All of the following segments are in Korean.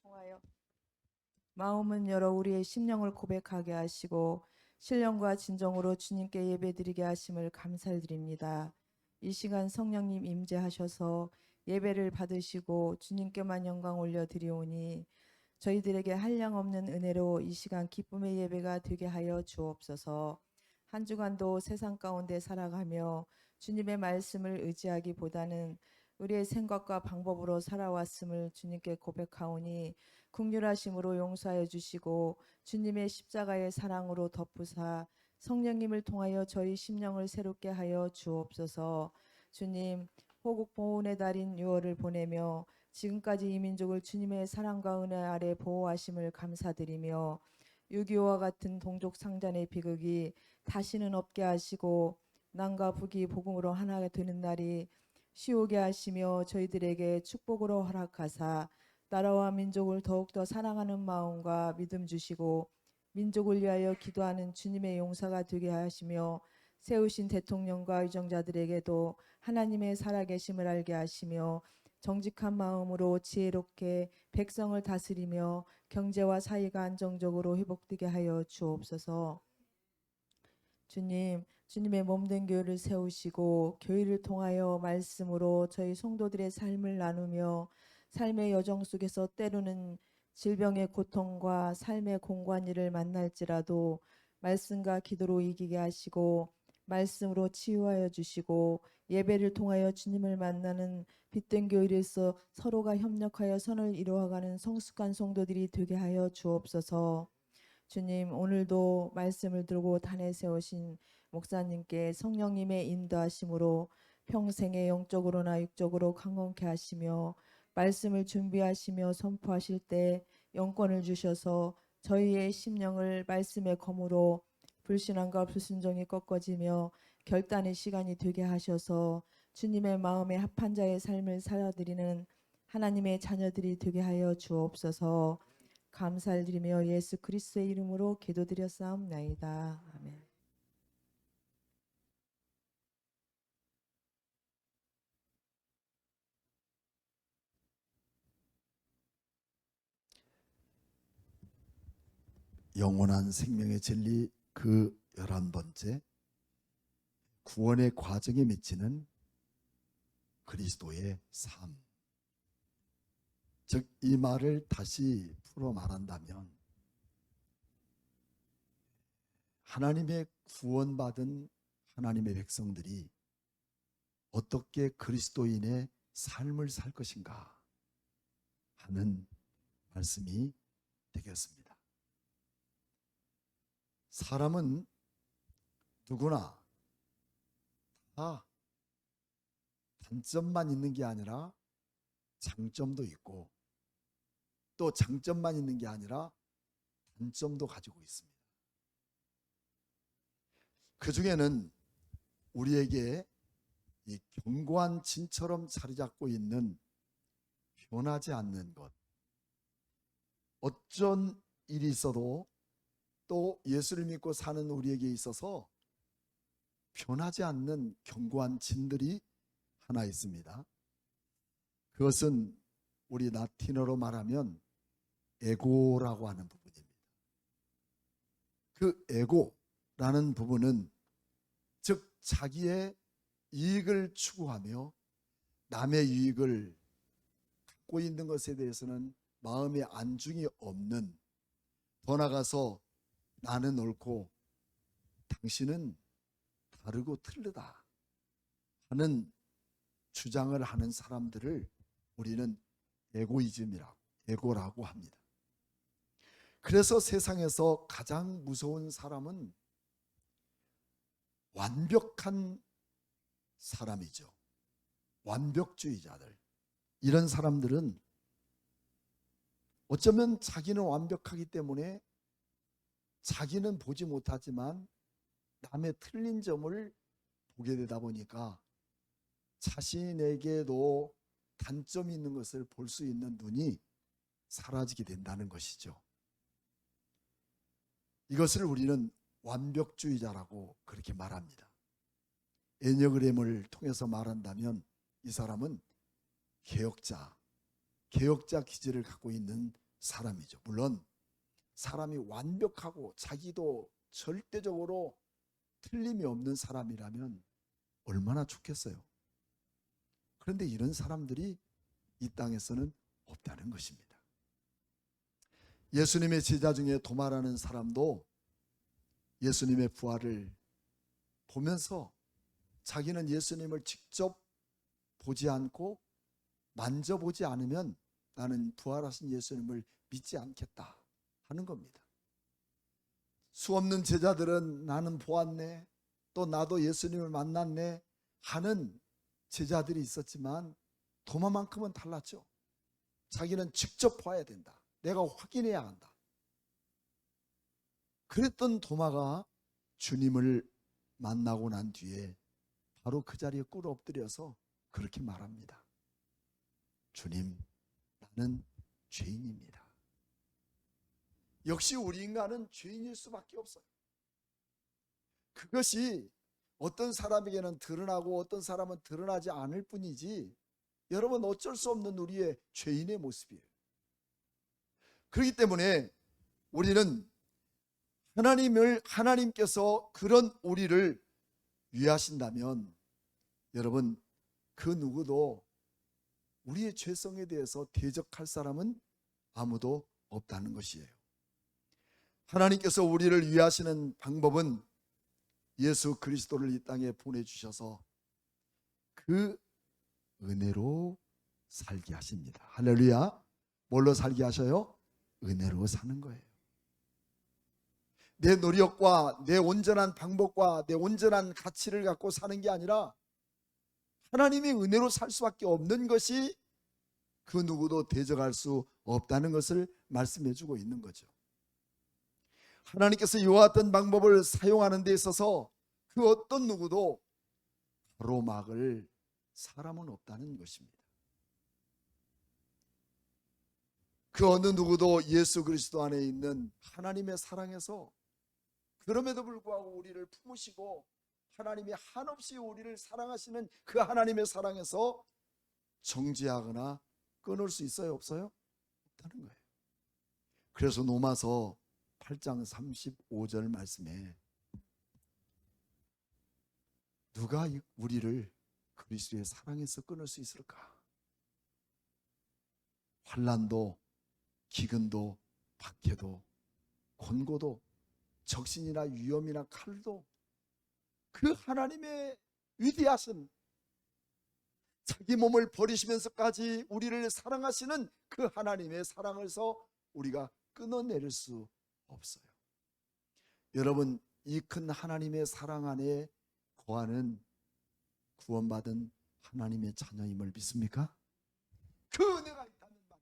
통하여 마음은 열어 우리의 심령을 고백하게 하시고 신령과 진정으로 주님께 예배드리게 하심을 감사드립니다. 이 시간 성령님 임재하셔서 예배를 받으시고 주님께만 영광 올려드리오니 저희들에게 한량없는 은혜로 이 시간 기쁨의 예배가 되게 하여 주옵소서. 한 주간도 세상 가운데 살아가며 주님의 말씀을 의지하기보다는 우리의 생각과 방법으로 살아왔음을 주님께 고백하오니 긍휼하심으로 용서하여 주시고 주님의 십자가의 사랑으로 덮으사 성령님을 통하여 저희 심령을 새롭게 하여 주옵소서. 주님, 호국 보훈의 달인 6월을 보내며 지금까지 이 민족을 주님의 사랑과 은혜 아래 보호하심을 감사드리며 6.25와 같은 동족 상잔의 비극이 다시는 없게 하시고 남과 북이 복음으로 하나가 되는 날이 쉬우게 하시며 저희들에게 축복으로 허락하사 나라와 민족을 더욱더 사랑하는 마음과 믿음 주시고 민족을 위하여 기도하는 주님의 용사가 되게 하시며 세우신 대통령과 의정자들에게도 하나님의 살아계심을 알게 하시며 정직한 마음으로 지혜롭게 백성을 다스리며 경제와 사회가 안정적으로 회복되게 하여 주옵소서. 주님, 주님의 몸된 교회를 세우시고 교회를 통하여 말씀으로 저희 성도들의 삶을 나누며 삶의 여정 속에서 때로는 질병의 고통과 삶의 공관이를 만날지라도 말씀과 기도로 이기게 하시고 말씀으로 치유하여 주시고 예배를 통하여 주님을 만나는 빛된 교회에서 서로가 협력하여 선을 이루어가는 성숙한 성도들이 되게 하여 주옵소서. 주님, 오늘도 말씀을 들고 단에 세우신 목사님께 성령님의 인도하심으로 평생에 영적으로나 육적으로 강건케 하시며 말씀을 준비하시며 선포하실 때 영권을 주셔서 저희의 심령을 말씀의 검으로 불신앙과 불순종이 꺾어지며 결단의 시간이 되게 하셔서 주님의 마음에 합한 자의 삶을 살아드리는 하나님의 자녀들이 되게 하여 주옵소서. 감사를 드리며 예수 그리스도의 이름으로 기도드렸사옵나이다. 아멘. 영원한 생명의 진리 그 11번째, 구원의 과정에 미치는 그리스도의 삶. 즉, 이 말을 다시 풀어 말한다면 하나님의 구원받은 하나님의 백성들이 어떻게 그리스도인의 삶을 살 것인가 하는 말씀이 되겠습니다. 사람은 누구나 다 단점만 있는 게 아니라 장점도 있고, 또 장점만 있는 게 아니라 단점도 가지고 있습니다. 그 중에는 우리에게 이 견고한 진처럼 자리 잡고 있는 변하지 않는 것, 어쩐 일이 있어도 또 예수를 믿고 사는 우리에게 있어서 변하지 않는 견고한 진들이 하나 있습니다. 그것은 우리 라틴어로 말하면 에고라고 하는 부분입니다. 그 에고라는 부분은 즉 자기의 이익을 추구하며 남의 유익을 갖고 있는 것에 대해서는 마음의 안중이 없는, 더 나아가서 나는 옳고 당신은 다르고 틀리다 하는 주장을 하는 사람들을 우리는 에고라고 합니다. 그래서 세상에서 가장 무서운 사람은 완벽한 사람이죠. 완벽주의자들. 이런 사람들은 어쩌면 자기는 완벽하기 때문에 자기는 보지 못하지만 남의 틀린 점을 보게 되다 보니까 자신에게도 단점이 있는 것을 볼 수 있는 눈이 사라지게 된다는 것이죠. 이것을 우리는 완벽주의자라고 그렇게 말합니다. 에니어그램을 통해서 말한다면 이 사람은 개혁자 기질을 갖고 있는 사람이죠. 물론 사람이 완벽하고 자기도 절대적으로 틀림이 없는 사람이라면 얼마나 좋겠어요. 그런데 이런 사람들이 이 땅에서는 없다는 것입니다. 예수님의 제자 중에 도마라는 사람도 예수님의 부활을 보면서 자기는 예수님을 직접 보지 않고 만져보지 않으면 나는 부활하신 예수님을 믿지 않겠다 하는 겁니다. 수없는 제자들은 나는 보았네, 또 나도 예수님을 만났네 하는 제자들이 있었지만 도마만큼은 달랐죠. 자기는 직접 봐야 된다. 내가 확인해야 한다. 그랬던 도마가 주님을 만나고 난 뒤에 바로 그 자리에 꿇어 엎드려서 그렇게 말합니다. 주님, 나는 죄인입니다. 역시 우리 인간은 죄인일 수밖에 없어요. 그것이 어떤 사람에게는 드러나고 어떤 사람은 드러나지 않을 뿐이지, 여러분 어쩔 수 없는 우리의 죄인의 모습이에요. 그렇기 때문에 우리는 하나님께서 그런 우리를 위하신다면 여러분 그 누구도 우리의 죄성에 대해서 대적할 사람은 아무도 없다는 것이에요. 하나님께서 우리를 위하시는 방법은 예수 그리스도를 이 땅에 보내주셔서 그 은혜로 살게 하십니다. 할렐루야. 뭘로 살게 하셔요? 은혜로 사는 거예요. 내 노력과 내 온전한 방법과 내 온전한 가치를 갖고 사는 게 아니라 하나님의 은혜로 살 수밖에 없는 것이 그 누구도 대적할 수 없다는 것을 말씀해 주고 있는 거죠. 하나님께서 이와 같은 방법을 사용하는 데 있어서 그 어떤 누구도 가로막을 사람은 없다는 것입니다. 그 어느 누구도 예수 그리스도 안에 있는 하나님의 사랑에서 그럼에도 불구하고 우리를 품으시고 하나님이 한없이 우리를 사랑하시는 그 하나님의 사랑에서 정지하거나 끊을 수 있어요? 없어요? 없다는 거예요. 그래서 로마서 8장 35절 말씀에 누가 우리를 그리스도의 사랑에서 끊을 수 있을까? 환난도 기근도 박해도 권고도 적신이나 위험이나 칼도 그 하나님의 위대하신 자기 몸을 버리시면서까지 우리를 사랑하시는 그 하나님의 사랑에서 우리가 끊어내릴 수 없어요. 여러분, 이 큰 하나님의 사랑 안에 거하는 구원받은 하나님의 자녀임을 믿습니까? 그 은혜가 있다는 말이죠.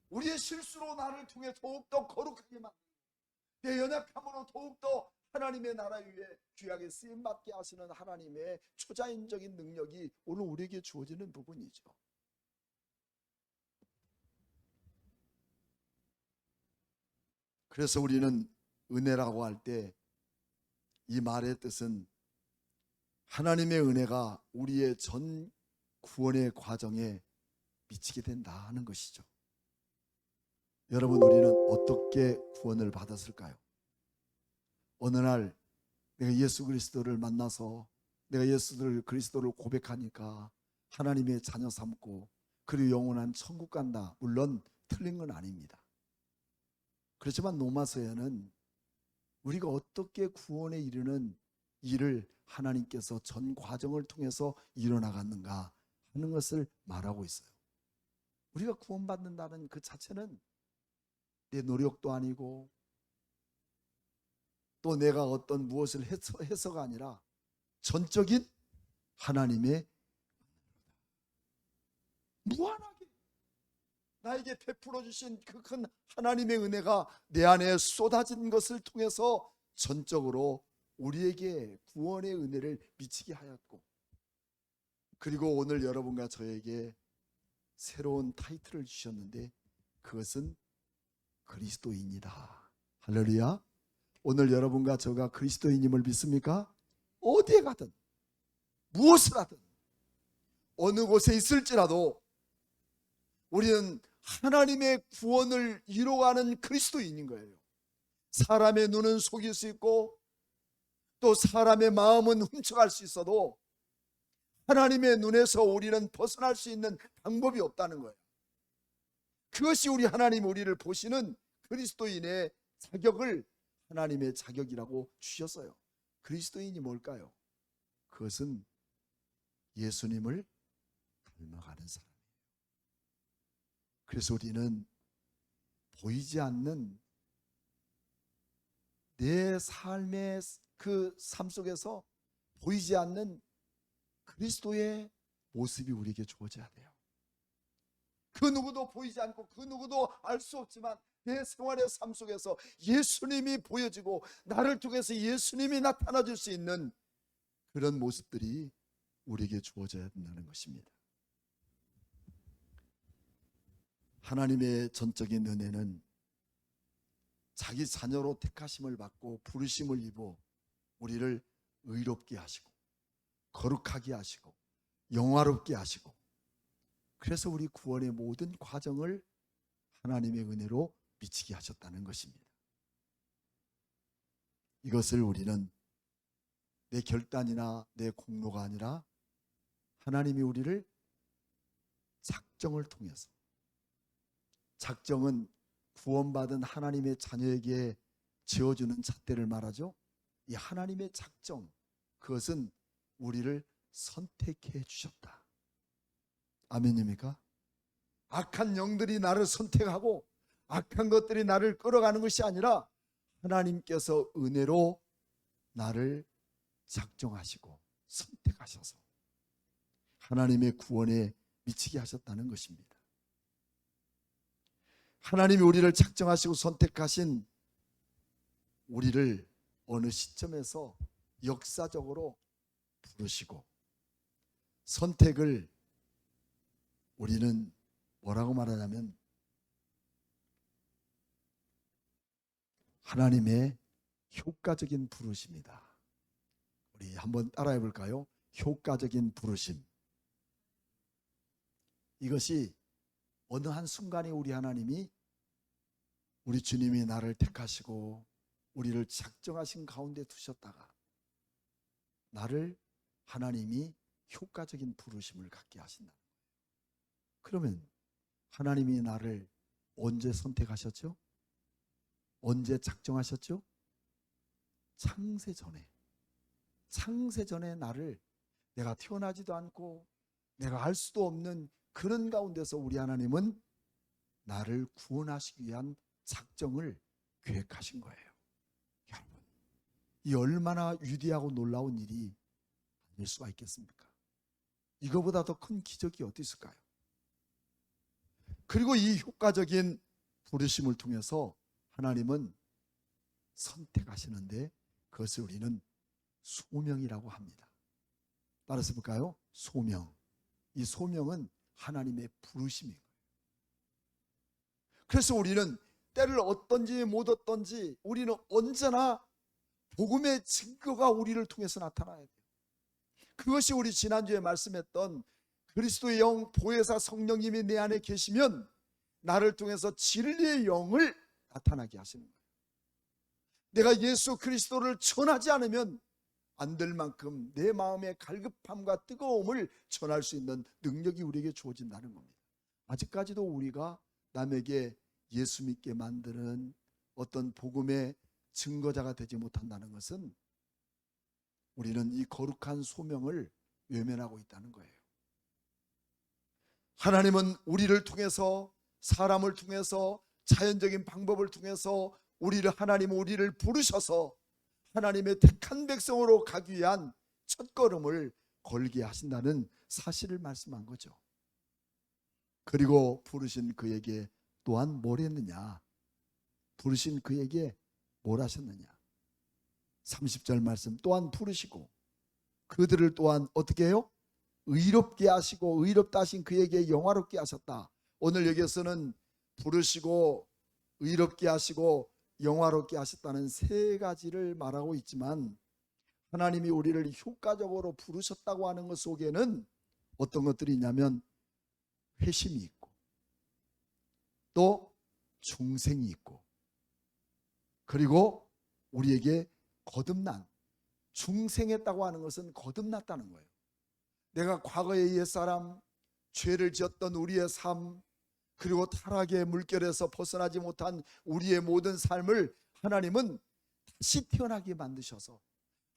우리의 실수로 나를 통해 더욱더 거룩하게 만들고 내 연약함으로 더욱더 하나님의 나라 위에 귀하게 쓰임받게 하시는 하나님의 초자연적인 능력이 오늘 우리에게 주어지는 부분이죠. 그래서 우리는 은혜라고 할 때 이 말의 뜻은 하나님의 은혜가 우리의 전 구원의 과정에 미치게 된다 하는 것이죠. 여러분, 우리는 어떻게 구원을 받았을까요? 어느 날 내가 예수 그리스도를 만나서 내가 예수 그리스도를 고백하니까 하나님의 자녀 삼고 그리고 영원한 천국 간다. 물론 틀린 건 아닙니다. 그렇지만 로마서에는 우리가 어떻게 구원에 이르는 일을 하나님께서 전 과정을 통해서 이뤄나갔는가 하는 것을 말하고 있어요. 우리가 구원받는다는 그 자체는 내 노력도 아니고 또 내가 어떤 무엇을 해서가 아니라 전적인 하나님의 무한하게 나에게 베풀어 주신 그 큰 하나님의 은혜가 내 안에 쏟아진 것을 통해서 전적으로 우리에게 구원의 은혜를 미치게 하였고, 그리고 오늘 여러분과 저에게 새로운 타이틀을 주셨는데 그것은 그리스도인이다. 할렐루야. 오늘 여러분과 저가 그리스도인임을 믿습니까? 어디에 가든 무엇을 하든 어느 곳에 있을지라도 우리는 하나님의 구원을 이루어가는 그리스도인인 거예요. 사람의 눈은 속일 수 있고 또 사람의 마음은 훔쳐갈 수 있어도 하나님의 눈에서 우리는 벗어날 수 있는 방법이 없다는 거예요. 그것이 하나님 우리를 보시는 그리스도인의 자격을 하나님의 자격이라고 주셨어요. 그리스도인이 뭘까요? 그것은 예수님을 닮아가는 사람이에요. 그래서 우리는 보이지 않는 내 삶의 그 삶 속에서 보이지 않는 그리스도의 모습이 우리에게 주어져야 돼요. 그 누구도 보이지 않고 그 누구도 알 수 없지만 내 생활의 삶 속에서 예수님이 보여지고 나를 통해서 예수님이 나타나 줄 수 있는 그런 모습들이 우리에게 주어져야 된다는 것입니다. 하나님의 전적인 은혜는 자기 자녀로 택하심을 받고 부르심을 입어 우리를 의롭게 하시고 거룩하게 하시고 영화롭게 하시고, 그래서 우리 구원의 모든 과정을 하나님의 은혜로 미치게 하셨다는 것입니다. 이것을 우리는 내 결단이나 내 공로가 아니라 하나님이 우리를 작정을 통해서, 작정은 구원받은 하나님의 자녀에게 지어주는 잣대를 말하죠. 이 하나님의 작정, 그것은 우리를 선택해 주셨다. 아멘입니까? 악한 영들이 나를 선택하고 악한 것들이 나를 끌어가는 것이 아니라 하나님께서 은혜로 나를 작정하시고 선택하셔서 하나님의 구원에 미치게 하셨다는 것입니다. 하나님이 우리를 작정하시고 선택하신 우리를 어느 시점에서 역사적으로 부르시고, 선택을 우리는 뭐라고 말하냐면 하나님의 효과적인 부르심이다. 우리 한번 따라해 볼까요? 효과적인 부르심. 이것이 어느 한 순간에 우리 하나님이, 우리 주님이 나를 택하시고 우리를 작정하신 가운데 두셨다가 나를 하나님이 효과적인 부르심을 갖게 하신다. 그러면 하나님이 나를 언제 선택하셨죠? 언제 작정하셨죠? 창세전에 나를, 내가 태어나지도 않고 내가 알 수도 없는 그런 가운데서 우리 하나님은 나를 구원하시기 위한 작정을 계획하신 거예요. 여러분, 이 얼마나 위대하고 놀라운 일이 아닐 수가 있겠습니까? 이거보다 더 큰 기적이 어디 있을까요? 그리고 이 효과적인 부르심을 통해서 하나님은 선택하시는데 그것을 우리는 소명이라고 합니다. 따라서 볼까요? 소명. 이 소명은 하나님의 부르심인 거예요. 그래서 우리는 때를 얻든지 못 얻든지 우리는 언제나 복음의 증거가 우리를 통해서 나타나야 돼요. 그것이 우리 지난주에 말씀했던 그리스도의 영 보혜사 성령님이 내 안에 계시면 나를 통해서 진리의 영을 나타나게 하시는 거예요. 내가 예수 그리스도를 전하지 않으면 안 될 만큼 내 마음의 갈급함과 뜨거움을 전할 수 있는 능력이 우리에게 주어진다는 겁니다. 아직까지도 우리가 남에게 예수 믿게 만드는 어떤 복음의 증거자가 되지 못한다는 것은 우리는 이 거룩한 소명을 외면하고 있다는 거예요. 하나님은 우리를 통해서, 사람을 통해서, 자연적인 방법을 통해서 하나님은 우리를 부르셔서 하나님의 택한 백성으로 가기 위한 첫걸음을 걸게 하신다는 사실을 말씀한 거죠. 그리고 부르신 그에게 또한 뭘 했느냐? 부르신 그에게 뭘 하셨느냐? 30절 말씀, 또한 부르시고 그들을 또한 어떻게 해요? 의롭게 하시고 의롭다 하신 그에게 영화롭게 하셨다. 오늘 여기에서는 부르시고 의롭게 하시고 영화롭게 하셨다는 세 가지를 말하고 있지만, 하나님이 우리를 효과적으로 부르셨다고 하는 것 속에는 어떤 것들이 있냐면 회심이 있고 또 중생이 있고, 그리고 우리에게 거듭난, 중생했다고 하는 것은 거듭났다는 거예요. 내가 과거의 옛사람, 죄를 지었던 우리의 삶, 그리고 타락의 물결에서 벗어나지 못한 우리의 모든 삶을 하나님은 다시 태어나게 만드셔서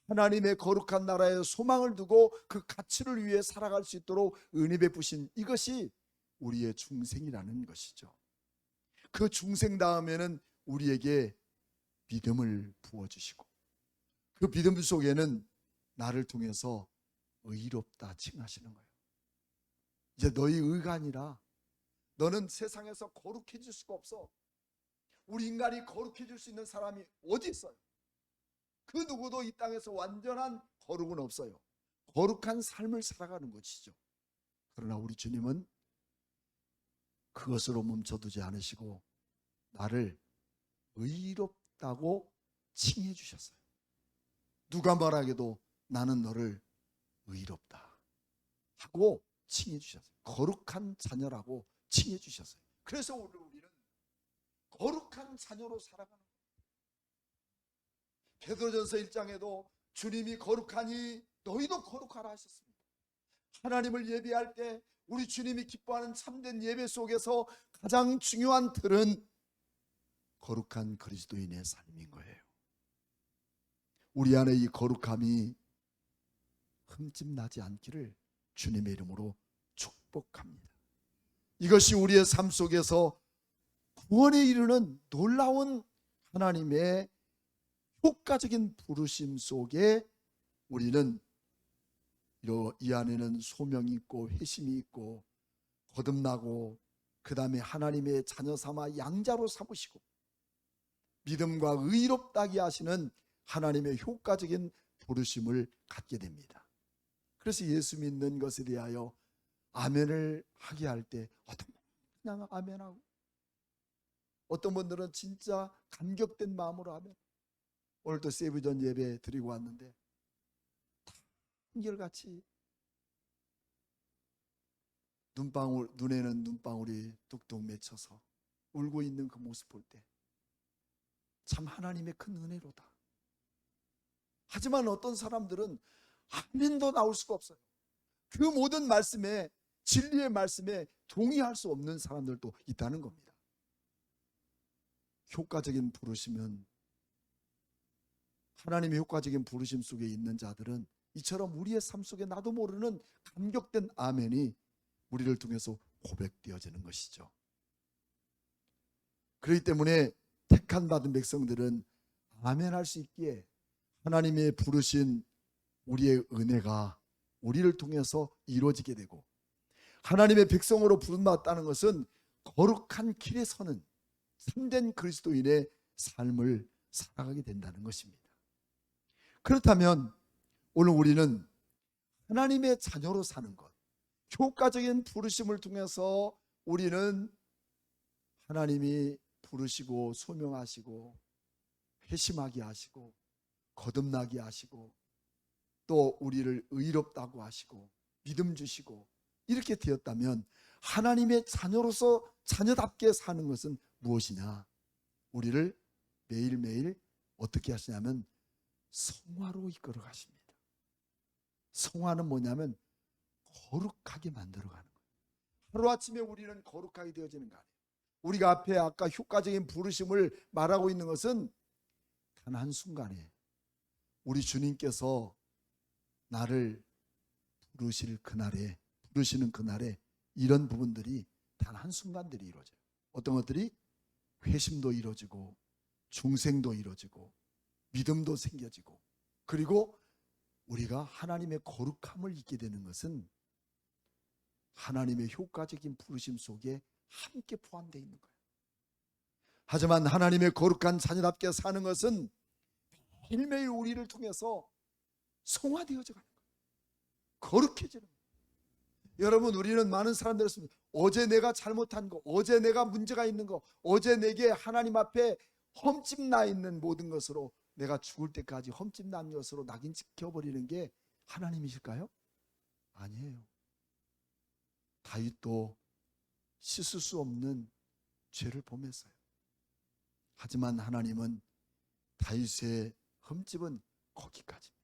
하나님의 거룩한 나라에 소망을 두고 그 가치를 위해 살아갈 수 있도록 은혜 베푸신, 이것이 우리의 중생이라는 것이죠. 그 중생 다음에는 우리에게 믿음을 부어주시고, 그 믿음 속에는 나를 통해서 의롭다 칭하시는 거예요. 이제 너희 의가 아니라 너는 세상에서 거룩해질 수가 없어. 우리 인간이 거룩해질 수 있는 사람이 어디 있어요? 그 누구도 이 땅에서 완전한 거룩은 없어요. 거룩한 삶을 살아가는 것이죠. 그러나 우리 주님은 그것으로 멈춰두지 않으시고 나를 의롭다고 칭해 주셨어요. 누가 말하게도 나는 너를 의롭다 하고 칭해 주셨어요. 거룩한 자녀라고 칭해 주셨어요. 그래서 우리는 거룩한 자녀로 살아가는 거예요. 베드로전서 1장에도 주님이 거룩하니 너희도 거룩하라 하셨습니다. 하나님을 예배할 때 우리 주님이 기뻐하는 참된 예배 속에서 가장 중요한 틀은 거룩한 그리스도인의 삶인 거예요. 우리 안에 이 거룩함이 흠집 나지 않기를 주님의 이름으로 축복합니다. 이것이 우리의 삶 속에서 구원에 이르는 놀라운 하나님의 효과적인 부르심 속에 우리는 이 안에는 소명이 있고 회심이 있고 거듭나고, 그 다음에 하나님의 자녀 삼아 양자로 삼으시고 믿음과 의롭다게 하시는 하나님의 효과적인 부르심을 갖게 됩니다. 그래서 예수 믿는 것에 대하여 아멘을 하게 할 때 어떤 분은 그냥 아멘하고, 어떤 분들은 진짜 감격된 마음으로 아멘. 오늘도 세브전 예배 드리고 왔는데 한결같이 눈에는 눈방울이 뚝뚝 맺혀서 울고 있는 그 모습 볼 때 참 하나님의 큰 은혜로다. 하지만 어떤 사람들은 아멘도 나올 수가 없어요. 그 모든 말씀에, 진리의 말씀에 동의할 수 없는 사람들도 있다는 겁니다. 효과적인 부르심은, 하나님의 효과적인 부르심 속에 있는 자들은 이처럼 우리의 삶 속에 나도 모르는 감격된 아멘이 우리를 통해서 고백되어지는 것이죠. 그렇기 때문에 택한 받은 백성들은 아멘할 수 있기에 하나님의 부르신 우리의 은혜가 우리를 통해서 이루어지게 되고, 하나님의 백성으로 부름받았다는 것은 거룩한 길에 서는 참된 그리스도인의 삶을 살아가게 된다는 것입니다. 그렇다면 오늘 우리는 하나님의 자녀로 사는 것, 효과적인 부르심을 통해서 우리는 하나님이 부르시고 소명하시고 회심하게 하시고 거듭나게 하시고 또 우리를 의롭다고 하시고 믿음 주시고 이렇게 되었다면 하나님의 자녀로서 자녀답게 사는 것은 무엇이냐? 우리를 매일매일 어떻게 하시냐면 성화로 이끌어 가십니다. 성화는 뭐냐면 거룩하게 만들어가는 거예요. 하루아침에 우리는 거룩하게 되어지는 거 아니에요. 우리가 앞에 아까 효과적인 부르심을 말하고 있는 것은 단 한순간에 우리 주님께서 나를 부르시는 그날에 이런 부분들이 단 한순간들이 이루어져요. 어떤 것들이? 회심도 이루어지고 중생도 이루어지고 믿음도 생겨지고, 그리고 우리가 하나님의 거룩함을 잊게 되는 것은 하나님의 효과적인 부르심 속에 함께 포함되어 있는 거예요. 하지만 하나님의 거룩한 자녀답게 사는 것은 매일매일 우리를 통해서 성화되어져 가는 거예요. 거룩해지는 거예요. 여러분, 우리는 많은 사람들이 있습니다. 어제 내가 잘못한 거, 어제 내가 문제가 있는 거, 어제 내게 하나님 앞에 험집 나 있는 모든 것으로 내가 죽을 때까지 험집 난 것으로 낙인 찍혀버리는 게 하나님이실까요? 아니에요. 다윗도 씻을 수 없는 죄를 범했어요. 하지만 하나님은 다윗의 흠집은 거기까지입니다.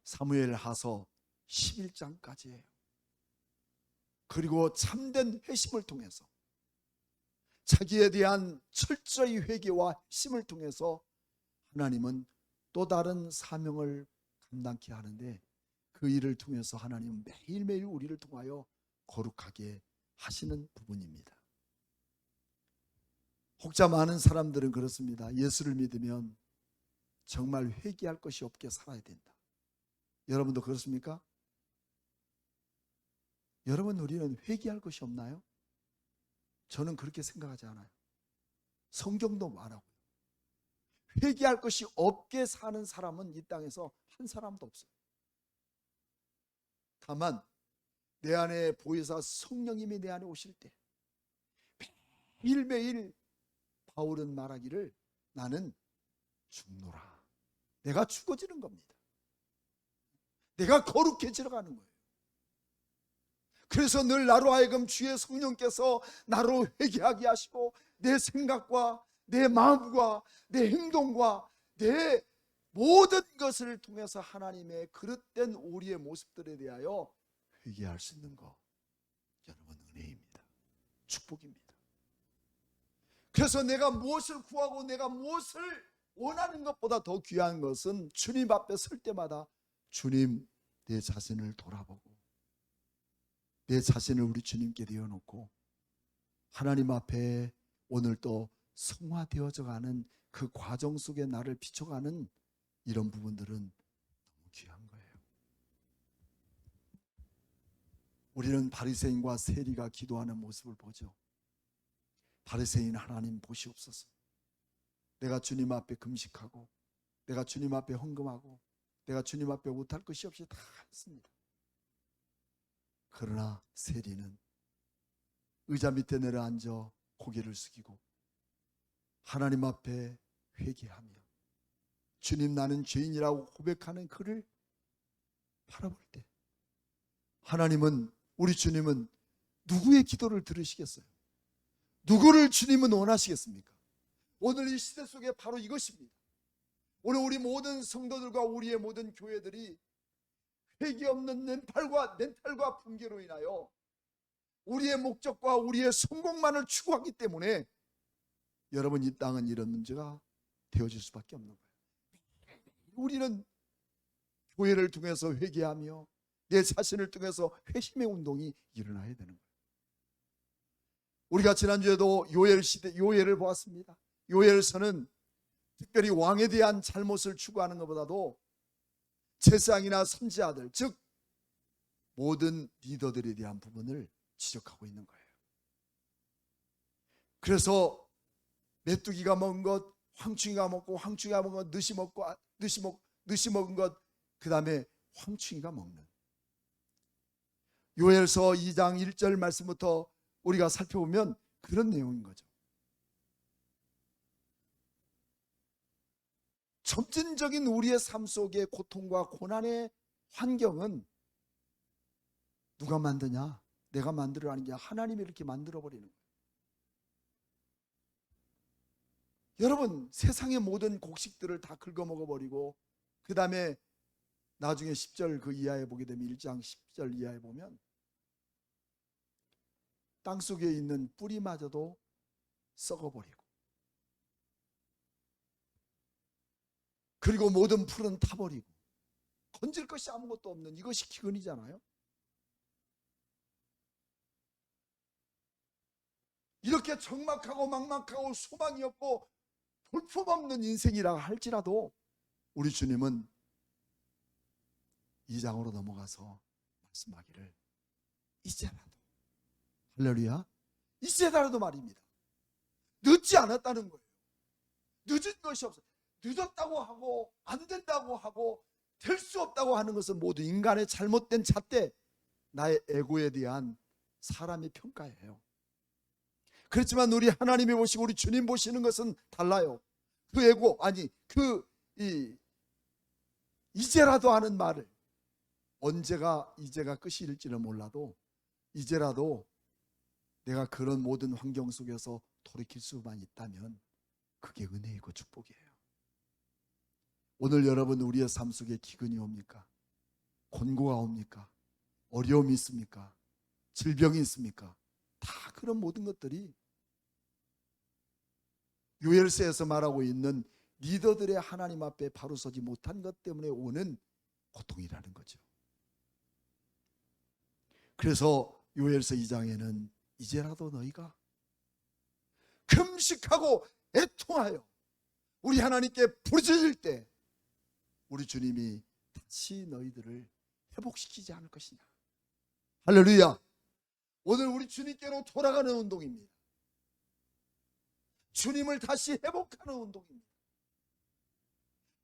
사무엘하서 11장까지예요. 그리고 참된 회심을 통해서 자기에 대한 철저히 회개와 회심을 통해서 하나님은 또 다른 사명을 감당케 하는데, 그 일을 통해서 하나님은 매일매일 우리를 통하여 거룩하게 하시는 부분입니다. 혹자 많은 사람들은 그렇습니다. 예수를 믿으면 정말 회개할 것이 없게 살아야 된다. 여러분도 그렇습니까? 여러분, 우리는 회개할 것이 없나요? 저는 그렇게 생각하지 않아요. 성경도 말하고요. 회개할 것이 없게 사는 사람은 이 땅에서 한 사람도 없어요. 다만 내 안에 보혜사 성령님이 내 안에 오실 때 매일매일 바울은 말하기를 나는 죽노라. 내가 죽어지는 겁니다. 내가 거룩해지러 가는 거예요. 그래서 늘 나로 하여금 주의 성령께서 나로 회개하게 하시고 내 생각과 내 마음과 내 행동과 내 모든 것을 통해서 하나님의 그릇된 우리의 모습들에 대하여 회개할 수 있는 것, 여러분, 은혜입니다. 축복입니다. 그래서 내가 무엇을 구하고 내가 무엇을 원하는 것보다 더 귀한 것은 주님 앞에 설 때마다 주님, 내 자신을 돌아보고 내 자신을 우리 주님께 내어놓고 하나님 앞에 오늘 또 성화되어져 가는 그 과정 속에 나를 비춰가는 이런 부분들은 너무 귀한 거예요. 우리는 바리새인과 세리가 기도하는 모습을 보죠. 바리새인, 하나님 보시옵소서. 내가 주님 앞에 금식하고 내가 주님 앞에 헌금하고 내가 주님 앞에 못할 것이 없이 다 했습니다. 그러나 세리는 의자 밑에 내려앉아 고개를 숙이고 하나님 앞에 회개하며 주님, 나는 죄인이라고 고백하는 그를 바라볼 때 하나님은, 우리 주님은 누구의 기도를 들으시겠어요? 누구를 주님은 원하시겠습니까? 오늘 이 시대 속에 바로 이것입니다. 오늘 우리 모든 성도들과 우리의 모든 교회들이 회개 없는 멘탈과 분개로 인하여 우리의 목적과 우리의 성공만을 추구하기 때문에 여러분, 이 땅은 이런 문제가 되어질 수밖에 없는 거예요. 우리는 교회를 통해서 회개하며 내 자신을 통해서 회심의 운동이 일어나야 되는 거예요. 우리가 지난주에도 요엘을 보았습니다. 요엘서는 특별히 왕에 대한 잘못을 추구하는 것보다도 제사장이나 선지자들, 즉 모든 리더들에 대한 부분을 지적하고 있는 거예요. 그래서 메뚜기가 먹은 것, 황충이가 먹고, 황충이가 먹은 것, 느시 먹은 것, 그 다음에 황충이가 먹는, 요엘서 2장 1절 말씀부터 우리가 살펴보면 그런 내용인 거죠. 점진적인 우리의 삶 속의 고통과 고난의 환경은 누가 만드냐? 내가 만들어라는 게 하나님이 이렇게 만들어버리는 거예요. 여러분, 세상의 모든 곡식들을 다 긁어먹어버리고 그 다음에 나중에 10절 그 이하에 보게 되면 1장 10절 이하에 보면 땅속에 있는 뿌리마저도 썩어버리고 그리고 모든 풀은 타버리고 건질 것이 아무것도 없는, 이것이 기근이잖아요. 이렇게 적막하고 막막하고 소망이 없고 볼품없는 인생이라 할지라도 우리 주님은 2장으로 넘어가서 말씀하기를 이제라도, 할렐루야, 이제라도 말입니다. 늦지 않았다는 거예요. 늦은 것이 없어요. 늦었다고 하고 안 된다고 하고 될 수 없다고 하는 것은 모두 인간의 잘못된 잣대, 나의 에고에 대한 사람의 평가예요. 그렇지만 우리 하나님이 보시고 우리 주님 보시는 것은 달라요. 그 에고, 아니 이제라도 하는 말을, 언제가 이제가 끝일지는 몰라도 이제라도 내가 그런 모든 환경 속에서 돌이킬 수만 있다면 그게 은혜이고 축복이에요. 오늘 여러분 우리의 삶 속에 기근이 옵니까? 곤고가 옵니까? 어려움이 있습니까? 질병이 있습니까? 다 그런 모든 것들이 요엘서에서 말하고 있는 리더들의 하나님 앞에 바로 서지 못한 것 때문에 오는 고통이라는 거죠. 그래서 요엘서 2장에는 이제라도 너희가 금식하고 애통하여 우리 하나님께 부르짖을 때 우리 주님이 다시 너희들을 회복시키지 않을 것이냐. 할렐루야. 오늘 우리 주님께로 돌아가는 운동입니다. 주님을 다시 회복하는 운동입니다.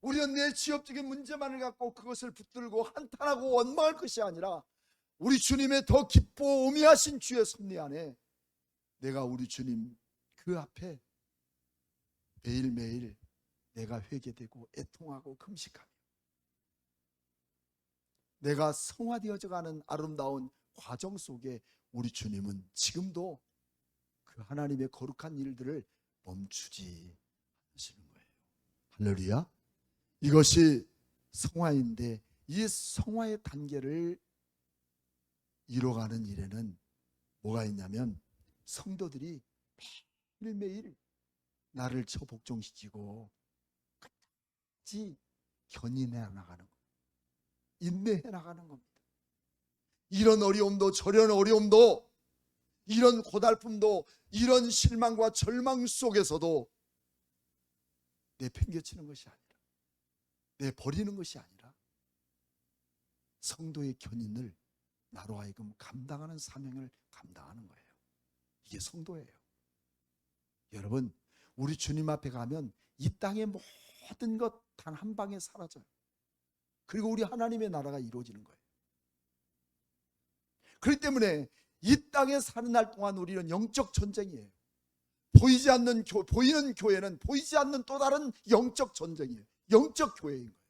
우리는 내 지역적인 문제만을 갖고 그것을 붙들고 한탄하고 원망할 것이 아니라 우리 주님의 더 깊고 오미하신 주의 섭리 안에 내가 우리 주님 그 앞에 매일매일 내가 회개되고 애통하고 금식하며 내가 성화되어져 가는 아름다운 과정 속에 우리 주님은 지금도 그 하나님의 거룩한 일들을 멈추지 않으시는 거예요. 할렐루야. 이것이 성화인데 이 성화의 단계를 이뤄가는 일에는 뭐가 있냐면 성도들이 매일매일 나를 처복종시키고 끝까지 견인해 나가는 거예요. 인내해 나가는 겁니다. 이런 어려움도 저런 어려움도 이런 고달픔도 이런 실망과 절망 속에서도 내팽개치는 것이 아니라 내버리는 것이 아니라 성도의 견인을 나로 하여금 감당하는 사명을 감당하는 거예요. 이게 성도예요. 여러분 우리 주님 앞에 가면 이 땅의 모든 것 단 한 방에 사라져요. 그리고 우리 하나님의 나라가 이루어지는 거예요. 그렇기 때문에 이 땅에 사는 날 동안 우리는 영적 전쟁이에요. 보이는 교회는 보이지 않는 또 다른 영적 전쟁이에요. 영적 교회인 거예요.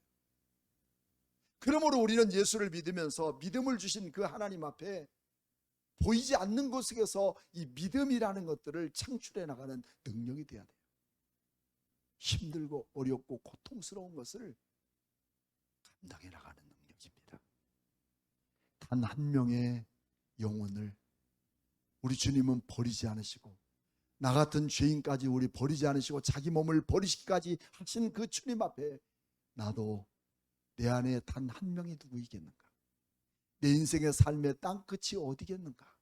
그러므로 우리는 예수를 믿으면서 믿음을 주신 그 하나님 앞에 보이지 않는 곳에서 이 믿음이라는 것들을 창출해 나가는 능력이 돼야 돼요. 힘들고 어렵고 고통스러운 것을 감당해 나가는 능력입니다. 단 한 명의 영혼을 우리 주님은 버리지 않으시고 나 같은 죄인까지 우리 버리지 않으시고 자기 몸을 버리시기까지 하신 그 주님 앞에 나도 내 안에 단 한 명이 누구이겠는가? 내 인생의 삶의 땅끝이 어디겠는가?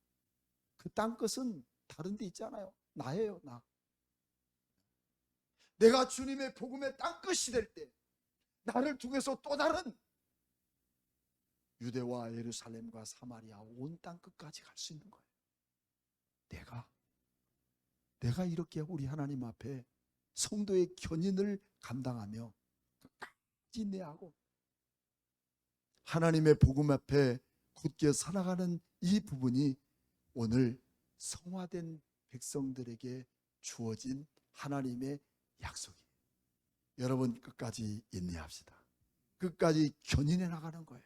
그 땅끝은 다른 데 있잖아요. 나예요. 나. 내가 주님의 복음의 땅끝이 될 때 나를 통해서 또 다른 유대와 예루살렘과 사마리아 온 땅끝까지 갈 수 있는 거예요. 내가 이렇게 우리 하나님 앞에 성도의 견인을 감당하며 끝까지 인내하고 하나님의 복음 앞에 굳게 살아가는 이 부분이 오늘 성화된 백성들에게 주어진 하나님의 약속이에요. 여러분 끝까지 인내합시다. 끝까지 견인해 나가는 거예요.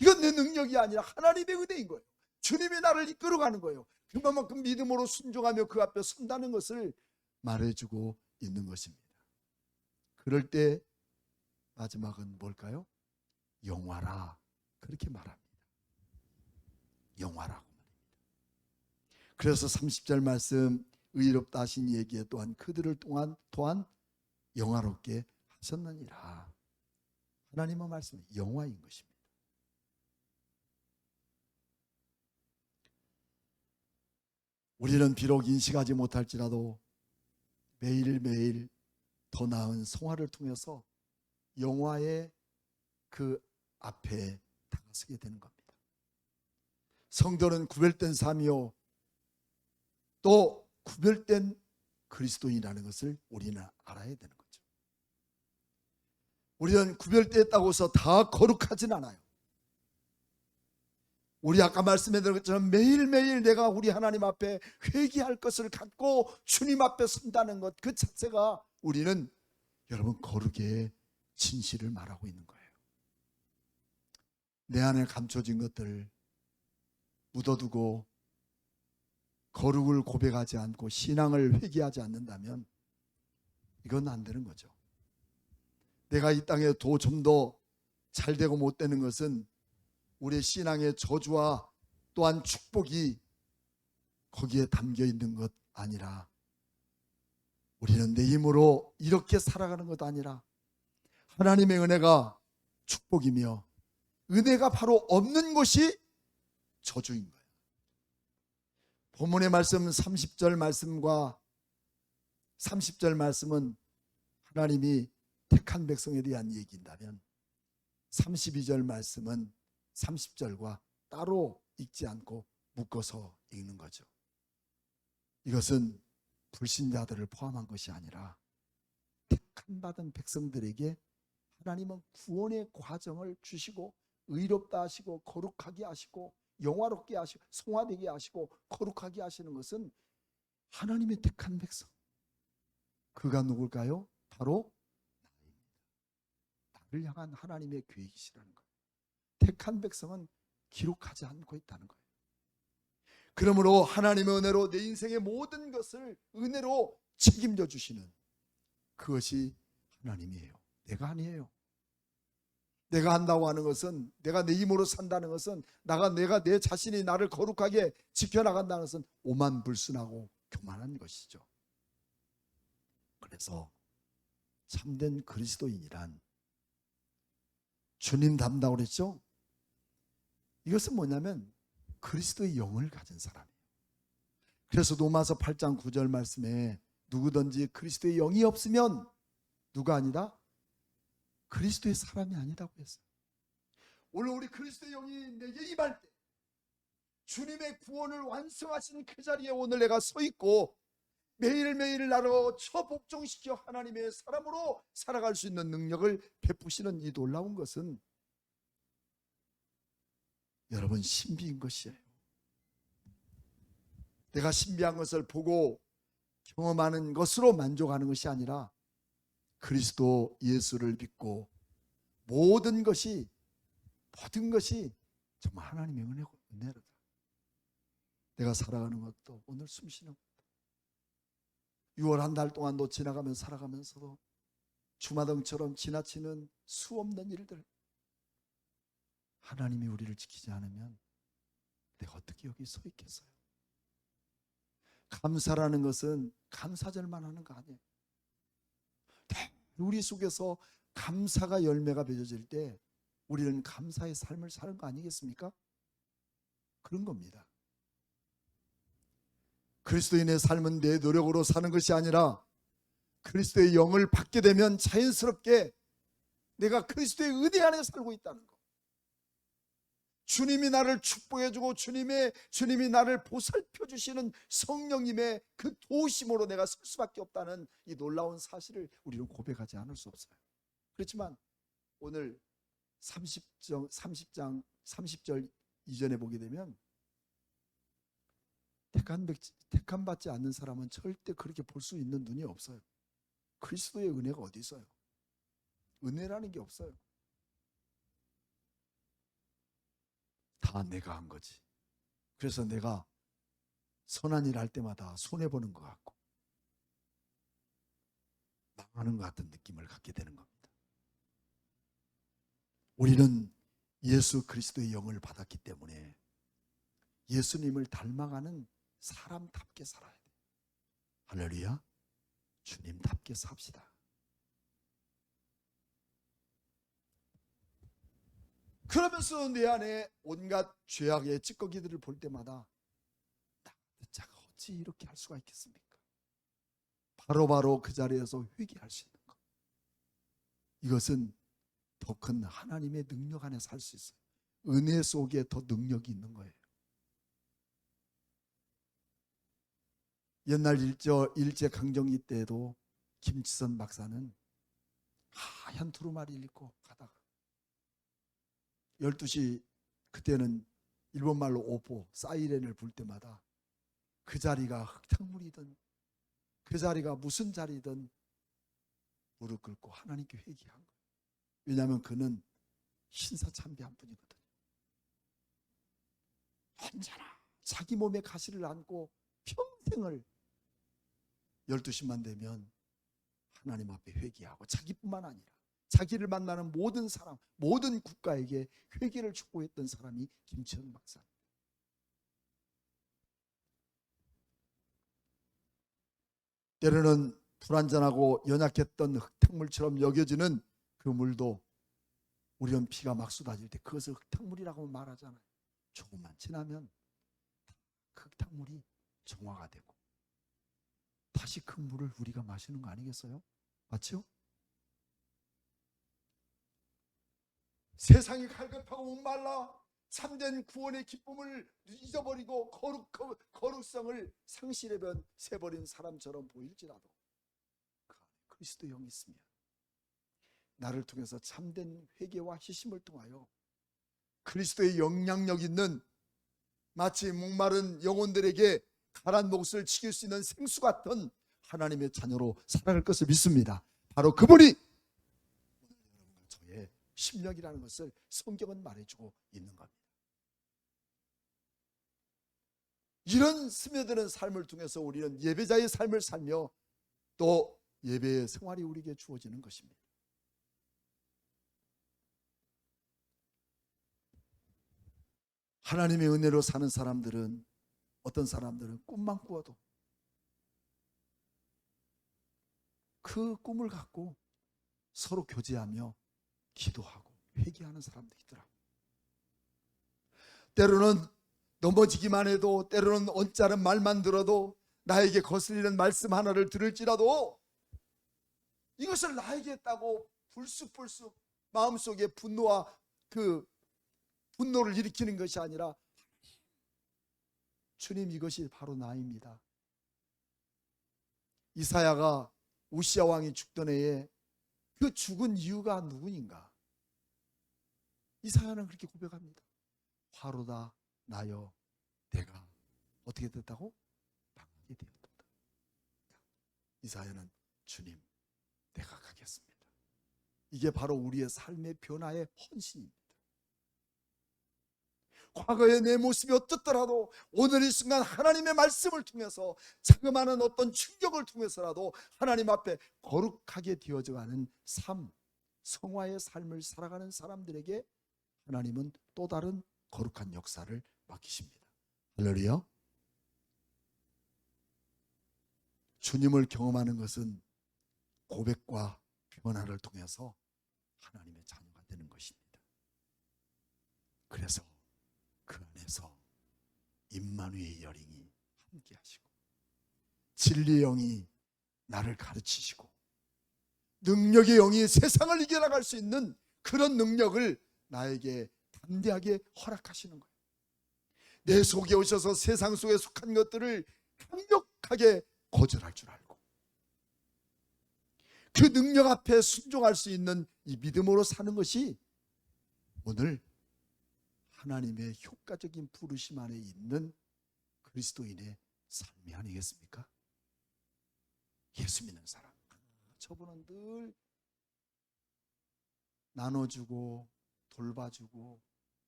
이건 내 능력이 아니라 하나님의 은혜인 거예요. 주님이 나를 이끌어가는 거예요. 그만큼 믿음으로 순종하며 그 앞에 선다는 것을 말해주고 있는 것입니다. 그럴 때 마지막은 뭘까요? 영화라 그렇게 말합니다. 영화라고 말입니다. 그래서 30절 말씀 의롭다 하신 얘기에 또한 그들을 또한 영화롭게 하셨느니라. 하나님의 말씀은 영화인 것입니다. 우리는 비록 인식하지 못할지라도 매일매일 더 나은 성화를 통해서 영화의 그 앞에 다가서게 되는 겁니다. 성도는 구별된 삶이요 또 구별된 그리스도인이라는 것을 우리는 알아야 되는 거죠. 우리는 구별되었다고 해서 다 거룩하진 않아요. 우리 아까 말씀드린 것처럼 매일매일 내가 우리 하나님 앞에 회개할 것을 갖고 주님 앞에 선다는 것 그 자체가 우리는 여러분 거룩의 진실을 말하고 있는 거예요. 내 안에 감춰진 것들을 묻어두고 거룩을 고백하지 않고 신앙을 회개하지 않는다면 이건 안 되는 거죠. 내가 이 땅에 좀 더 잘 되고 못 되는 것은 우리의 신앙의 저주와 또한 축복이 거기에 담겨 있는 것 아니라, 우리는 내 힘으로 이렇게 살아가는 것 아니라 하나님의 은혜가 축복이며 은혜가 바로 없는 것이 저주인 거예요. 본문의 말씀 30절 말씀과 30절 말씀은 하나님이 택한 백성에 대한 얘기인다면 32절 말씀은 30절과 따로 읽지 않고 묶어서 읽는 거죠. 이것은 불신자들을 포함한 것이 아니라 택한 받은 백성들에게 하나님은 구원의 과정을 주시고 의롭다 하시고 거룩하게 하시고 영화롭게 하시고 성화되게 하시고 거룩하게 하시는 것은 하나님의 택한 백성. 그가 누굴까요? 바로 나를 향한 하나님의 계획이시라는 거예요. 택한 백성은 기록하지 않고 있다는 거예요. 그러므로 하나님의 은혜로 내 인생의 모든 것을 은혜로 책임져 주시는 그것이 하나님이에요. 내가 아니에요. 내가 한다고 하는 것은, 내가 내 힘으로 산다는 것은, 내가 내 자신이 나를 거룩하게 지켜나간다는 것은 오만불순하고 교만한 것이죠. 그래서 참된 그리스도인이란 주님 닮다고 그랬죠? 이것은 뭐냐면 그리스도의 영을 가진 사람이에요. 그래서 로마서 8장 9절 말씀에 누구든지 그리스도의 영이 없으면 누가 아니다? 그리스도의 사람이 아니다고 했어요. 오늘 우리 그리스도의 영이 내게 임할 때 주님의 구원을 완성하신 그 자리에 오늘 내가 서 있고 매일매일 나를 처복종시켜 하나님의 사람으로 살아갈 수 있는 능력을 베푸시는 이 놀라운 것은 여러분 신비인 것이에요. 내가 신비한 것을 보고 경험하는 것으로 만족하는 것이 아니라 그리스도 예수를 믿고 모든 것이 정말 하나님의 은혜로다. 내가 살아가는 것도 오늘 숨쉬는 것도 6월 한 달 동안도 지나가면서 살아가면서도 주마등처럼 지나치는 수없는 일들, 하나님이 우리를 지키지 않으면 내가 어떻게 여기 서 있겠어요? 감사라는 것은 감사절만 하는 거 아니에요. 우리 속에서 감사가 열매가 맺어질 때 우리는 감사의 삶을 사는 거 아니겠습니까? 그런 겁니다. 그리스도인의 삶은 내 노력으로 사는 것이 아니라 그리스도의 영을 받게 되면 자연스럽게 내가 그리스도의 은혜 안에 살고 있다는 것. 주님이 나를 축복해주고 주님이 나를 보살펴 주시는 성령님의 그 도우심으로 내가 설 수밖에 없다는 이 놀라운 사실을 우리는 고백하지 않을 수 없어요. 그렇지만 오늘 30절 이전에 보게 되면 택함 받지 않는 사람은 절대 그렇게 볼 수 있는 눈이 없어요. 그리스도의 은혜가 어디 있어요? 은혜라는 게 없어요. 다 내가 한 거지. 그래서 내가 선한 일 할 때마다 손해보는 것 같고 망하는 것 같은 느낌을 갖게 되는 겁니다. 우리는 예수 그리스도의 영을 받았기 때문에 예수님을 닮아가는 사람답게 살아야 돼요. 할렐루야. 주님답게 삽시다. 그러면서 내 안에 온갖 죄악의 찌꺼기들을 볼 때마다 나의 자가 어찌 이렇게 할 수가 있겠습니까? 바로바로 그 자리에서 회개할 수 있는 것. 이것은 더 큰 하나님의 능력 안에 살 수 있어요. 은혜 속에 더 능력이 있는 거예요. 옛날 일제강점기 때에도 김치선 박사는 하얀 두루마리를 입고 가다가 12시 그때는 일본말로 오포 사이렌을 불 때마다 그 자리가 흙탕물이든 그 자리가 무슨 자리든 무릎 꿇고 하나님께 회개한 거예요. 왜냐하면 그는 신사참배한 분이거든요. 언제나 자기 몸에 가시를 안고 평생을 12시만 되면 하나님 앞에 회개하고, 자기뿐만 아니라 자기를 만나는 모든 사람, 모든 국가에게 회개를 촉구했던 사람이 김치현 박사입니다. 때로는 불완전하고 연약했던 흙탕물처럼 여겨지는 그 물도 우리는 피가 막 쏟아질 때 그것을 흙탕물이라고 말하잖아요. 조금만 지나면 그 흙탕물이 정화가 되고 다시 그 물을 우리가 마시는 거 아니겠어요? 맞죠? 세상이 갈급하고 목말라 참된 구원의 기쁨을 잊어버리고 거룩성을 상실해버린 사람처럼 보일지라도 그 안에 그리스도 영이 있으면 나를 통해서 참된 회개와 희심을 통하여 그리스도의 영향력 있는, 마치 목마른 영혼들에게 가란 몫을 지킬 수 있는 생수 같은 하나님의 자녀로 살아갈 것을 믿습니다. 바로 그분이 오늘 여러분과 저의 심령이라는 것을 성경은 말해주고 있는 겁니다. 이런 스며드는 삶을 통해서 우리는 예배자의 삶을 살며 또 예배의 생활이 우리에게 주어지는 것입니다. 하나님의 은혜로 사는 사람들은, 어떤 사람들은 꿈만 꾸어도 그 꿈을 갖고 서로 교제하며 기도하고 회개하는 사람도 있더라고요. 때로는 넘어지기만 해도, 때로는 언짢은 말만 들어도, 나에게 거슬리는 말씀 하나를 들을지라도 이것을 나에게 했다고 불쑥불쑥 마음속에 분노를 일으키는 것이 아니라, 주님, 이것이 바로 나입니다. 이사야가 우시야 왕이 죽던 해에 그 죽은 이유가 누구인가? 이사야는 그렇게 고백합니다. 화로다 나여 내가 어떻게 됐다고? 망하게 되었다. 이사야는 주님, 내가 가겠습니다. 이게 바로 우리의 삶의 변화의 헌신입니다. 과거의 내 모습이 어떻더라도 오늘 이 순간 하나님의 말씀을 통해서, 자그마한 어떤 충격을 통해서라도 하나님 앞에 거룩하게 되어져가는 삶, 성화의 삶을 살아가는 사람들에게 하나님은 또 다른 거룩한 역사를 맡기십니다. 할렐루야. 주님을 경험하는 것은 고백과 변화를 통해서 하나님의 자녀가 되는 것입니다. 그래서 그 안에서 임마누엘 여링이 함께 하시고, 진리의 영이 나를 가르치시고, 능력의 영이 세상을 이겨나갈 수 있는 그런 능력을 나에게 담대하게 허락하시는 거예요. 내 속에 오셔서 세상 속에 속한 것들을 강력하게 거절할 줄 알고, 그 능력 앞에 순종할 수 있는 이 믿음으로 사는 것이 오늘 하나님의 효과적인 부르심 안에 있는 그리스도인의 삶이 아니겠습니까? 예수 믿는 사람, 저분은 늘 나눠주고 돌봐주고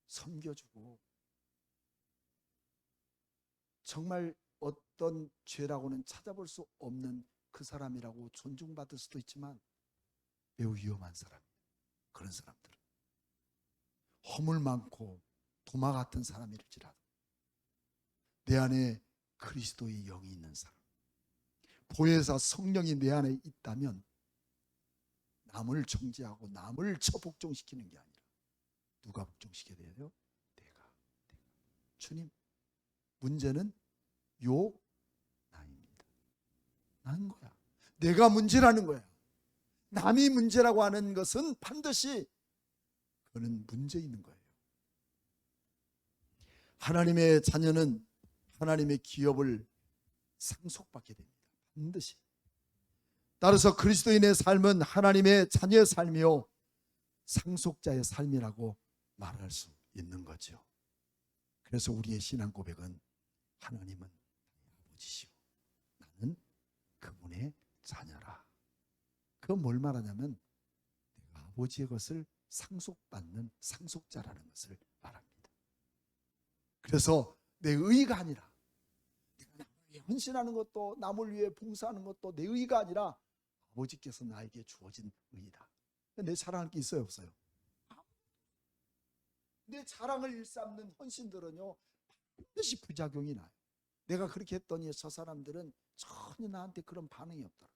섬겨주고, 정말 어떤 죄라고는 찾아볼 수 없는 그 사람이라고 존중받을 수도 있지만 매우 위험한 사람, 그런 사람들은 허물 많고 도마 같은 사람일지라도 내 안에 그리스도의 영이 있는 사람, 보혜사 성령이 내 안에 있다면 남을 정죄하고 남을 복종시키는 게 아니라 누가 복종시켜야 돼요? 내가. 주님, 문제는 나입니다. 난 거야. 내가 문제라는 거야. 남이 문제라고 하는 것은 반드시 그거는 문제 있는 거예요. 하나님의 자녀는 하나님의 기업을 상속받게 됩니다. 반드시. 따라서 그리스도인의 삶은 하나님의 자녀의 삶이요 상속자의 삶이라고 말할 수 있는 거죠. 그래서 우리의 신앙 고백은 하나님은 아버지시오, 나는 그분의 자녀라. 그건 뭘 말하냐면 내가 아버지의 것을 상속받는 상속자라는 것을 말합니다. 그래서 내 의가 아니라 내가 헌신하는 것도, 남을 위해 봉사하는 것도 내 의가 아니라 아버지께서 나에게 주어진 의이다. 내 자랑할 게 있어요, 없어요? 내 자랑을 일삼는 헌신들은요, 반드시 부작용이 나요. 내가 그렇게 했더니 저 사람들은 전혀 나한테 그런 반응이 없더라.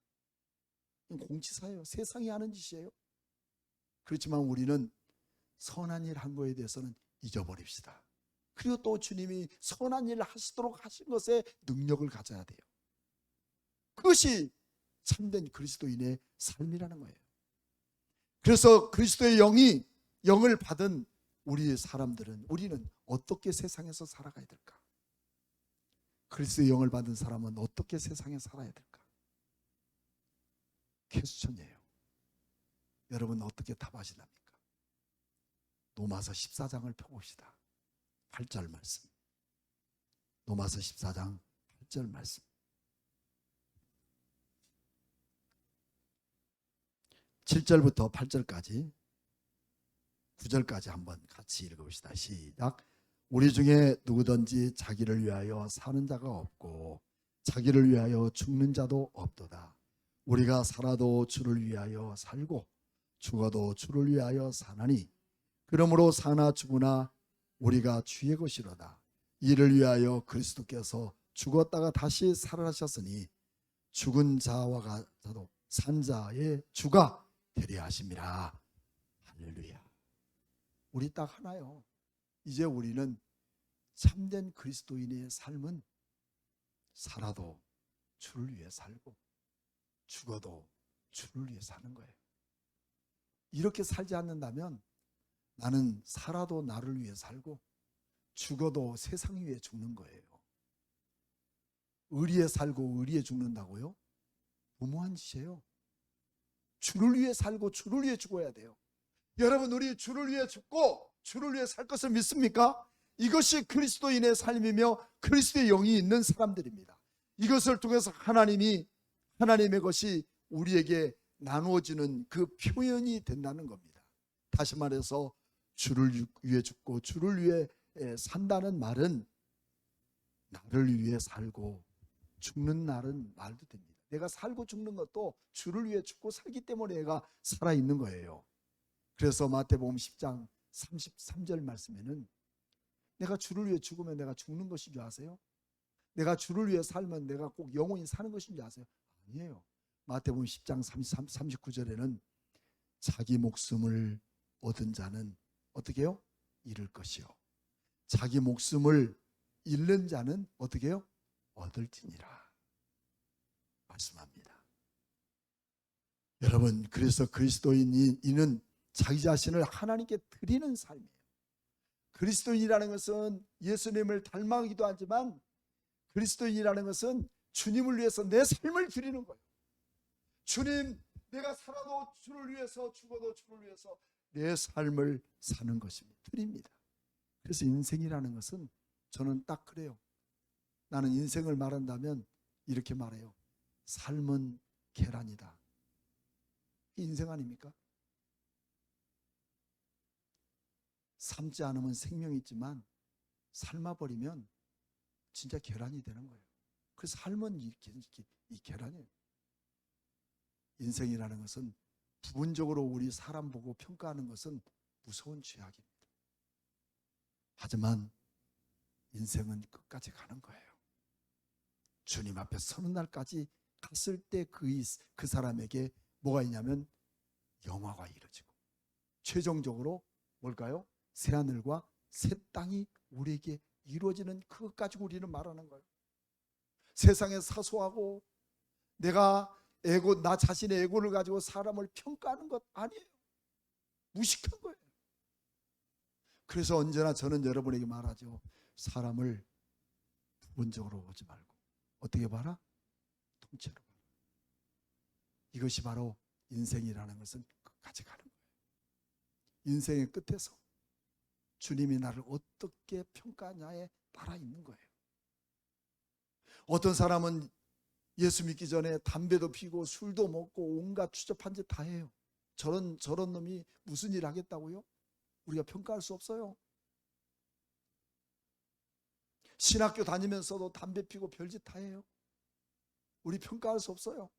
공치사예요. 세상이 하는 짓이에요. 그렇지만 우리는 선한 일 한 거에 대해서는 잊어버립시다. 그리고 또 주님이 선한 일을 하시도록 하신 것에 능력을 가져야 돼요. 그것이 참된 그리스도인의 삶이라는 거예요. 그래서 그리스도의 영을 받은 우리 사람들은, 우리는 어떻게 세상에서 살아가야 될까? 그리스도의 영을 받은 사람은 어떻게 세상에 살아야 될까? 퀘스천이에요. 여러분 어떻게 답하시답니까? 로마서 14장을 펴봅시다. 8절 말씀. 로마서 14장 8절 말씀. 7절부터 8절까지 9절까지 한번 같이 읽어봅시다. 시작. 우리 중에 누구든지 자기를 위하여 사는 자가 없고 자기를 위하여 죽는 자도 없도다. 우리가 살아도 주를 위하여 살고 죽어도 주를 위하여 사나니 그러므로 사나 죽으나 우리가 주의 것이로다. 이를 위하여 그리스도께서 죽었다가 다시 살아나셨으니 죽은 자와 같아도 산 자의 주가 되려 하심이라. 할렐루야. 우리 딱 하나요. 이제 우리는 참된 그리스도인의 삶은 살아도 주를 위해 살고 죽어도 주를 위해 사는 거예요. 이렇게 살지 않는다면 나는 살아도 나를 위해 살고 죽어도 세상 위해 죽는 거예요. 의리에 살고 의리에 죽는다고요? 무모한 짓이에요. 주를 위해 살고 주를 위해 죽어야 돼요. 여러분, 우리 주를 위해 죽고 주를 위해 살 것을 믿습니까? 이것이 그리스도인의 삶이며 그리스도의 영이 있는 사람들입니다. 이것을 통해서 하나님의 것이 우리에게 나누어지는 그 표현이 된다는 겁니다. 다시 말해서 주를 위해 죽고 주를 위해 산다는 말은 나를 위해 살고 죽는 날은 말도 됩니다. 내가 살고 죽는 것도 주를 위해 죽고 살기 때문에 내가 살아있는 거예요. 그래서 마태복음 10장 33절 말씀에는 내가 주를 위해 죽으면 내가 죽는 것인 줄 아세요? 내가 주를 위해 살면 내가 꼭 영원히 사는 것인 줄 아세요? 아니에요. 마태복음 10장 39절에는 자기 목숨을 얻은 자는 어떻게 해요? 잃을 것이요. 자기 목숨을 잃는 자는 어떻게 해요? 얻을지니라 말씀합니다. 여러분, 그래서 그리스도인은 자기 자신을 하나님께 드리는 삶이에요. 그리스도인이라는 것은 예수님을 닮아가기도 하지만 그리스도인이라는 것은 주님을 위해서 내 삶을 드리는 거예요. 주님, 내가 살아도 주를 위해서 죽어도 주를 위해서 내 삶을 사는 것입니다. 드립니다. 그래서 인생이라는 것은 저는 딱 그래요. 나는 인생을 말한다면 이렇게 말해요. 삶은 계란이다. 인생 아닙니까? 삶지 않으면 생명이 있지만 삶아버리면 진짜 계란이 되는 거예요. 그래서 삶은 이 계란이에요. 인생이라는 것은 부분적으로 우리 사람 보고 평가하는 것은 무서운 죄악입니다. 하지만 인생은 끝까지 가는 거예요. 주님 앞에 서는 날까지 갔을 때 그 사람에게 뭐가 있냐면 영화가 이루어지고 최종적으로 뭘까요? 새하늘과 새 땅이 우리에게 이루어지는 그것 가지고 우리는 말하는 거예요. 세상에 사소하고 내가 나 자신의 에고를 가지고 사람을 평가하는 것 아니에요. 무식한 거예요. 그래서 언제나 저는 여러분에게 말하죠. 사람을 부분적으로 보지 말고 어떻게 봐라? 통째로 봐라. 이것이 바로 인생이라는 것은 끝까지 가는 거예요. 인생의 끝에서 주님이 나를 어떻게 평가하냐에 따라 있는 거예요. 어떤 사람은 예수 믿기 전에 담배도 피고 술도 먹고 온갖 추접한 짓 다 해요. 저런 놈이 무슨 일 하겠다고요? 우리가 평가할 수 없어요. 신학교 다니면서도 담배 피고 별짓 다 해요. 우리 평가할 수 없어요.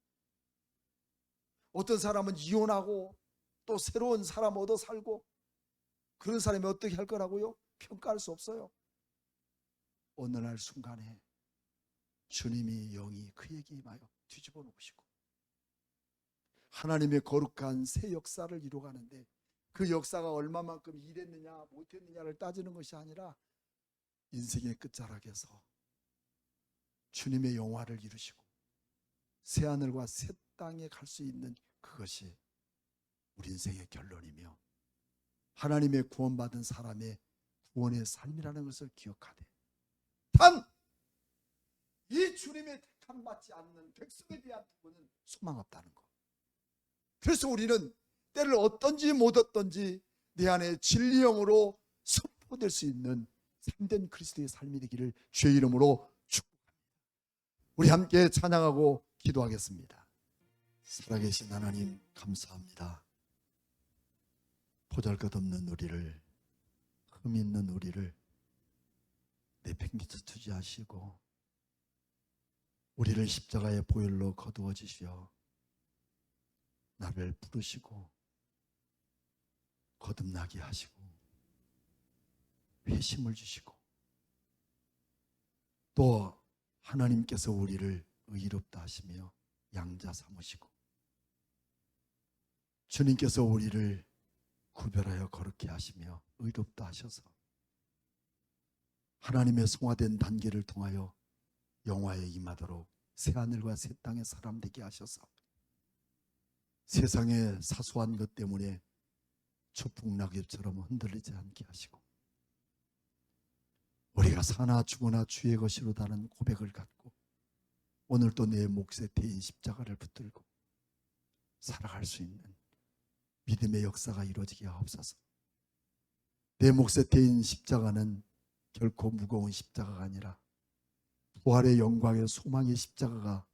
어떤 사람은 이혼하고 또 새로운 사람 얻어 살고, 그런 사람이 어떻게 할 거라고요? 평가할 수 없어요. 어느 날 순간에 주님이 영이 그에게 임하여 뒤집어 놓으시고 하나님의 거룩한 새 역사를 이루어가는데, 그 역사가 얼마만큼 일했느냐 못했느냐를 따지는 것이 아니라 인생의 끝자락에서 주님의 영화를 이루시고 새하늘과 새 땅에 갈 수 있는, 그것이 우리 인생의 결론이며 하나님의 구원받은 사람의 구원의 삶이라는 것을 기억하되, 단 이 주님의 택함 받지 않는 백성에 대한 부분은 소망 없다는 것. 그래서 우리는 때를 얻든지 못 얻든지 내 안에 진리 영으로 선포될 수 있는 참된 그리스도의 삶이 되기를 주의 이름으로 축복합니다. 우리 함께 찬양하고 기도하겠습니다. 살아계신 하나님, 감사합니다. 보잘것없는 우리를, 흠 있는 우리를 내팽개쳐 주지 하시고 우리를 십자가의 보혈로 거두어 주시어 나를 부르시고 거듭나게 하시고 회심을 주시고, 또 하나님께서 우리를 의롭다 하시며 양자 삼으시고 주님께서 우리를 구별하여 거룩히 하시며 의롭다 하셔서 하나님의 성화된 단계를 통하여 영화에 임하도록 새하늘과 새 땅의 사람 되게 하셔서 세상의 사소한 것 때문에 초풍낙엽처럼 흔들리지 않게 하시고 우리가 사나 죽으나 주의 것이로다는 고백을 갖고 오늘도 내 몫에 대인 십자가를 붙들고 살아갈 수 있는 믿음의 역사가 이루어지게 하옵소서. 내 몫에 대인 십자가는 결코 무거운 십자가가 아니라 부활의 영광의 소망의 십자가가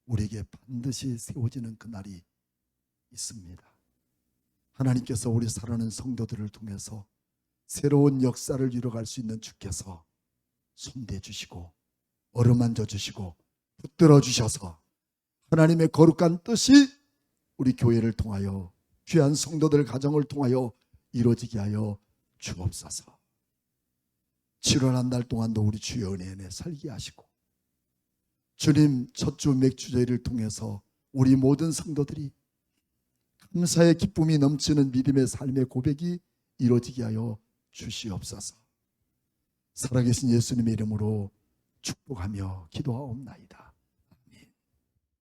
우리에게 반드시 세워지는 그날이 있습니다. 하나님께서 우리 사랑하는 성도들을 통해서 새로운 역사를 이뤄갈 수 있는 주께서 손대 주시고 어루만져 주시고 붙들어 주셔서 하나님의 거룩한 뜻이 우리 교회를 통하여 귀한 성도들 가정을 통하여 이루어지게 하여 주옵소서. 7월 한 달 동안도 우리 주의 은혜 안에 살게 하시고 주님 첫 주 맥주제를 통해서 우리 모든 성도들이 감사의 기쁨이 넘치는 믿음의 삶의 고백이 이루어지게 하여 주시옵소서. 살아계신 예수님의 이름으로 축복하며 기도하옵나이다.